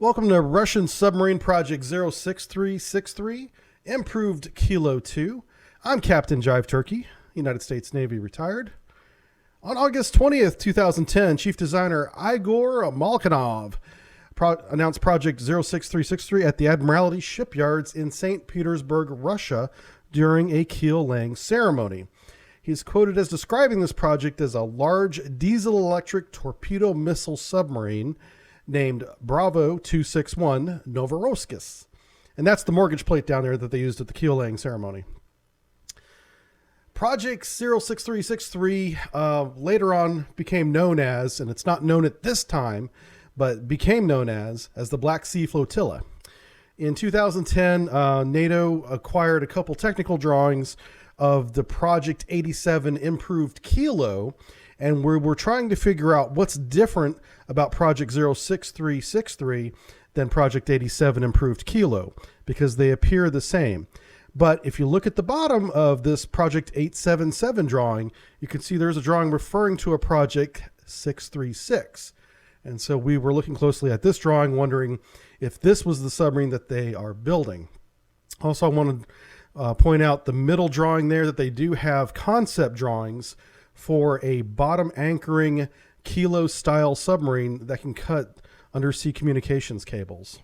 Welcome to Russian Submarine Project 06363, Improved Kilo 2. I'm Captain Jive Turkey, United States Navy retired. On August 20th, 2010, Chief Designer Igor Malkinov announced Project 06363 at the Admiralty Shipyards in St. Petersburg, Russia, during a keel-laying ceremony. He's quoted as describing this project as a large diesel-electric torpedo missile submarine named Bravo 261 Novorossiysk. And that's the mortgage plate down there that they used at the keel-laying ceremony. Project 06363 later on became known as, and it's not known at this time, but became known as the Black Sea Flotilla. In 2010, NATO acquired a couple technical drawings of the Project 87 Improved Kilo, and we're trying to figure out what's different about Project 06363 than Project 87 Improved Kilo, because they appear the same. But if you look at the bottom of this Project 877 drawing, you can see there's a drawing referring to a Project 636. And so we were looking closely at this drawing, wondering if this was the submarine that they are building. Also, I want to point out the middle drawing there that they do have concept drawings for a bottom anchoring Kilo style submarine that can cut undersea communications cables.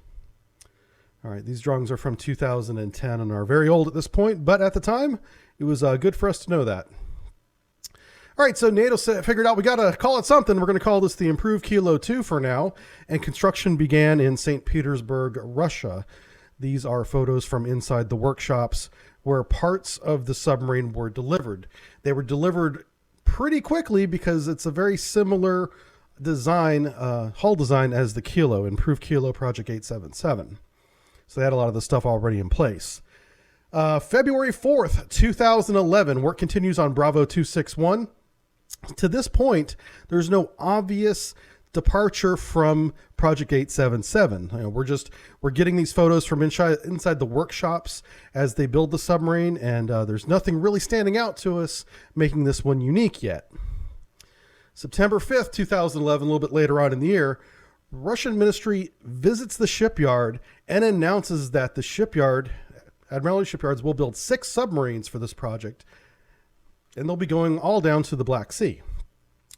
All right, these drawings are from 2010 and are very old at this point, but at the time, it was good for us to know that. All right, so NATO figured out we got to call it something. We're going to call this the Improved Kilo 2 for now, and construction began in St. Petersburg, Russia. These are photos from inside the workshops where parts of the submarine were delivered. They were delivered pretty quickly because it's a very similar design, hull design as the Kilo, Improved Kilo Project 877. So they had a lot of the stuff already in place. February 4th, 2011, work continues on Bravo 261. To this point, there's no obvious departure from Project 877. You know, we're getting these photos from inside the workshops as they build the submarine, and there's nothing really standing out to us making this one unique yet. September 5th, 2011, a little bit later on in the year, Russian ministry visits the shipyard and announces that the shipyard, Admiralty Shipyards, will build 6 submarines for this project, and they'll be going all down to the Black Sea.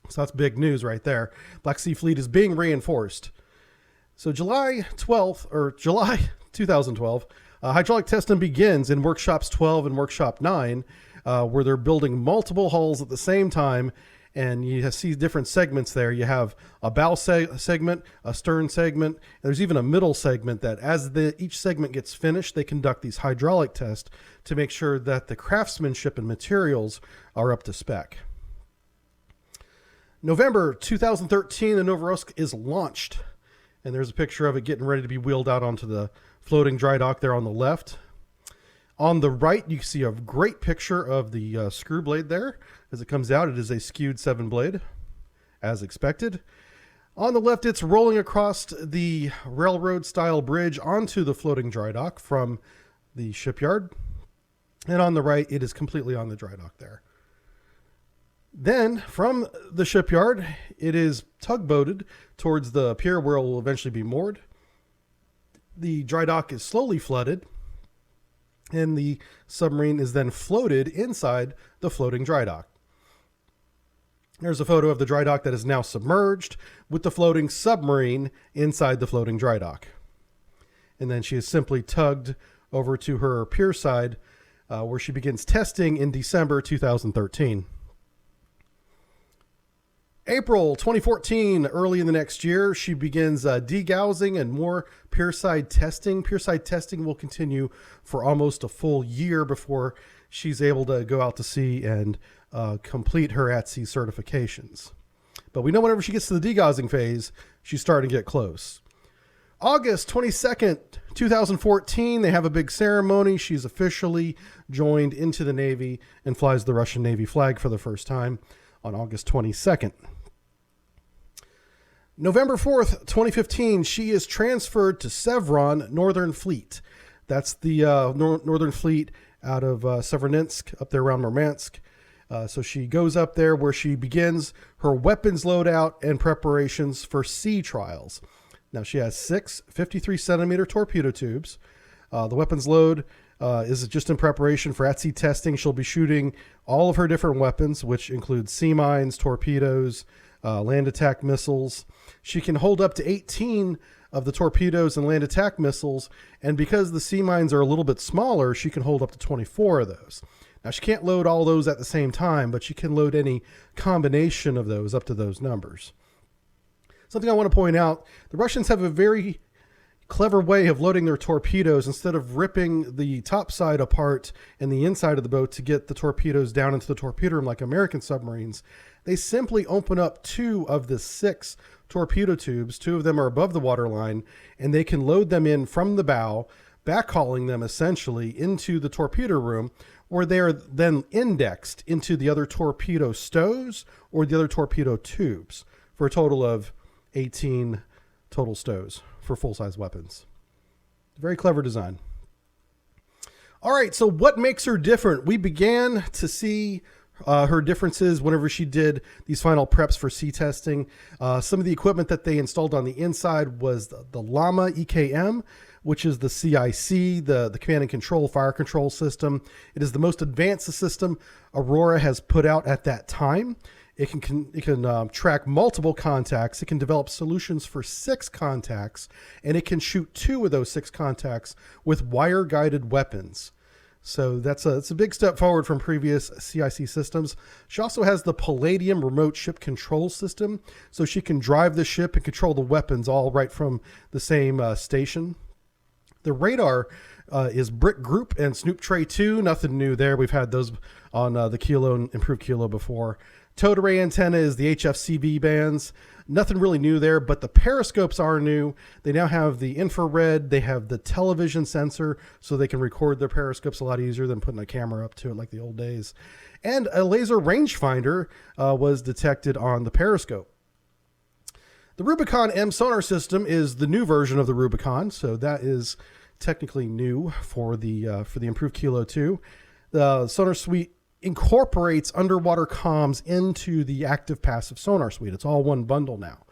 So that's big news right there. Black Sea Fleet is being reinforced. So July 2012, hydraulic testing begins in Workshops 12 and Workshop 9, where they're building multiple hulls at the same time. And you see different segments there. You have a bow segment, a stern segment. There's even a middle segment that as each segment gets finished, they conduct these hydraulic tests to make sure that the craftsmanship and materials are up to spec. November 2013, the Novorossiysk is launched. And there's a picture of it getting ready to be wheeled out onto the floating dry dock there on the left. On the right, you see a great picture of the screw blade there. As it comes out, it is a skewed 7 blade, as expected. On the left, it's rolling across the railroad-style bridge onto the floating dry dock from the shipyard. And on the right, it is completely on the dry dock there. Then, from the shipyard, it is tugboated towards the pier where it will eventually be moored. The dry dock is slowly flooded, and the submarine is then floated inside the floating dry dock. There's a photo of the dry dock that is now submerged with the floating submarine inside the floating dry dock. And then she is simply tugged over to her pier side, where she begins testing in December 2013. April 2014, early in the next year, she begins degaussing and more pierside testing. Pierside testing will continue for almost a full year before she's able to go out to sea and complete her at-sea certifications. But we know whenever she gets to the degaussing phase, she's starting to get close. August 22nd, 2014, they have a big ceremony. She's officially joined into the Navy and flies the Russian Navy flag for the first time on August 22nd. November 4th, 2015, she is transferred to Sevron Northern Fleet. That's the Northern Fleet out of Severnensk, up there around Murmansk. So she goes up there where she begins her weapons loadout and preparations for sea trials. Now she has 6 53-centimeter torpedo tubes. The weapons load is just in preparation for at-sea testing. She'll be shooting all of her different weapons, which include sea mines, torpedoes, land attack missiles. She can hold up to 18 of the torpedoes and land attack missiles, and because the sea mines are a little bit smaller, she can hold up to 24 of those. Now, she can't load all those at the same time, but she can load any combination of those up to those numbers. Something I want to point out, the Russians have a very clever way of loading their torpedoes. Instead of ripping the top side apart and the inside of the boat to get the torpedoes down into the torpedo room like American submarines, they simply open up 2 of the 6 torpedo tubes. 2 of them are above the waterline, and they can load them in from the bow, backhauling them essentially into the torpedo room, where they are then indexed into the other torpedo stows or the other torpedo tubes for a total of 18 total stows for full-size weapons. Very clever design. All right, so what makes her different? We began to see her differences whenever she did these final preps for sea testing. Some of the equipment that they installed on the inside was the Llama EKM, which is the CIC, the command and control fire control system. It is the most advanced system Aurora has put out at that time. It can track multiple contacts. It can develop solutions for 6 contacts, and it can shoot 2 of those 6 contacts with wire-guided weapons. So it's a big step forward from previous CIC systems. She also has the Palladium remote ship control system, so she can drive the ship and control the weapons all right from the same station. The radar is Brick Group and Snoop Tray 2. Nothing new there. We've had those on the Kilo and improved Kilo before. Towed array antenna is the HFCV bands. Nothing really new there, but the periscopes are new. They now have the infrared. They have the television sensor, so they can record their periscopes a lot easier than putting a camera up to it like the old days. And a laser rangefinder was detected on the periscope. The Rubicon M sonar system is the new version of the Rubicon, so that is technically new for the improved Kilo 2. The sonar suite incorporates underwater comms into the active passive sonar suite. It's all one bundle now.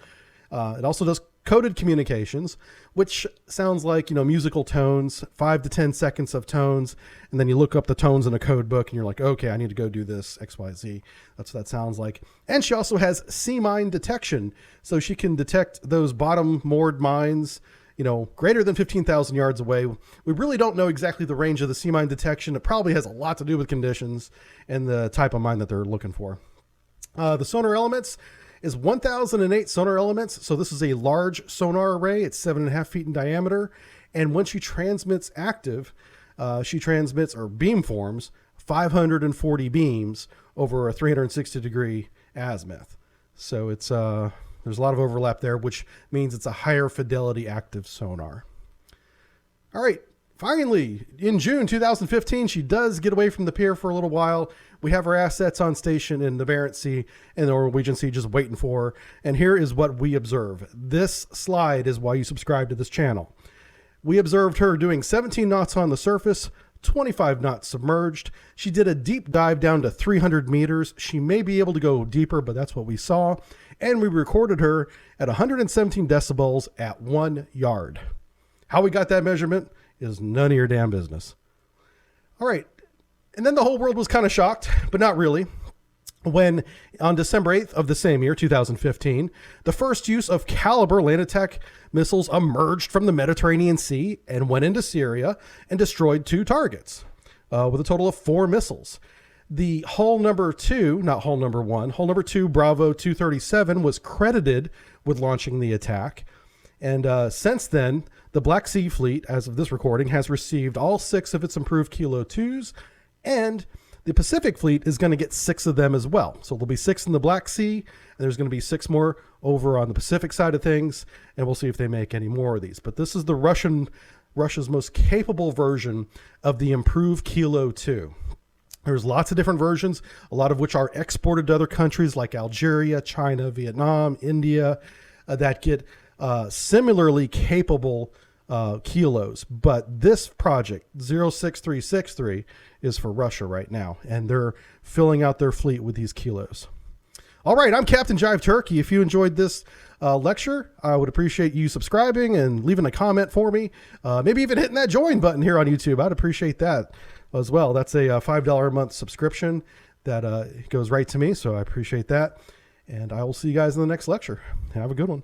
It also does coded communications, which sounds like, musical tones, 5 to 10 seconds of tones. And then you look up the tones in a code book and you're like, okay, I need to go do this XYZ. That's what that sounds like. And she also has sea mine detection. So she can detect those bottom moored mines, greater than 15,000 yards away. We really don't know exactly the range of the sea mine detection. It probably has a lot to do with conditions and the type of mine that they're looking for. The sonar elements is 1,008 sonar elements. So this is a large sonar array. It's 7.5 feet in diameter. And when she transmits active, she transmits or beamforms 540 beams over a 360-degree azimuth. So it's there's a lot of overlap there, which means it's a higher fidelity active sonar. All right, finally, in June 2015, she does get away from the pier for a little while. We have her assets on station in the Barents Sea and the Norwegian Sea just waiting for her. And here is what we observe. This slide is why you subscribe to this channel. We observed her doing 17 knots on the surface, 25 knots submerged. She did a deep dive down to 300 meters. She may be able to go deeper, but that's what we saw. And we recorded her at 117 decibels at 1 yard. How we got that measurement is none of your damn business. All right. And then the whole world was kind of shocked, but not really, when on December 8th of the same year, 2015, the first use of Caliber land attack missiles emerged from the Mediterranean Sea and went into Syria and destroyed 2 targets with a total of 4 missiles. The hull number 2, not hull number 1, hull number 2, Bravo 237, was credited with launching the attack. And since then, the Black Sea Fleet, as of this recording, has received all 6 of its improved Kilo 2s, and the Pacific Fleet is going to get 6 of them as well. So there'll be 6 in the Black Sea, and there's going to be 6 more over on the Pacific side of things, and we'll see if they make any more of these. But this is the Russia's most capable version of the improved Kilo 2. There's lots of different versions, a lot of which are exported to other countries like Algeria, China, Vietnam, India, that get similarly capable kilos. But this project, 06363, is for Russia right now, and they're filling out their fleet with these kilos. All right, I'm Captain Jive Turkey. If you enjoyed this lecture, I would appreciate you subscribing and leaving a comment for me. Maybe even hitting that join button here on YouTube. I'd appreciate that as well. That's a $5 a month subscription that goes right to me, so I appreciate that. And I will see you guys in the next lecture. Have a good one.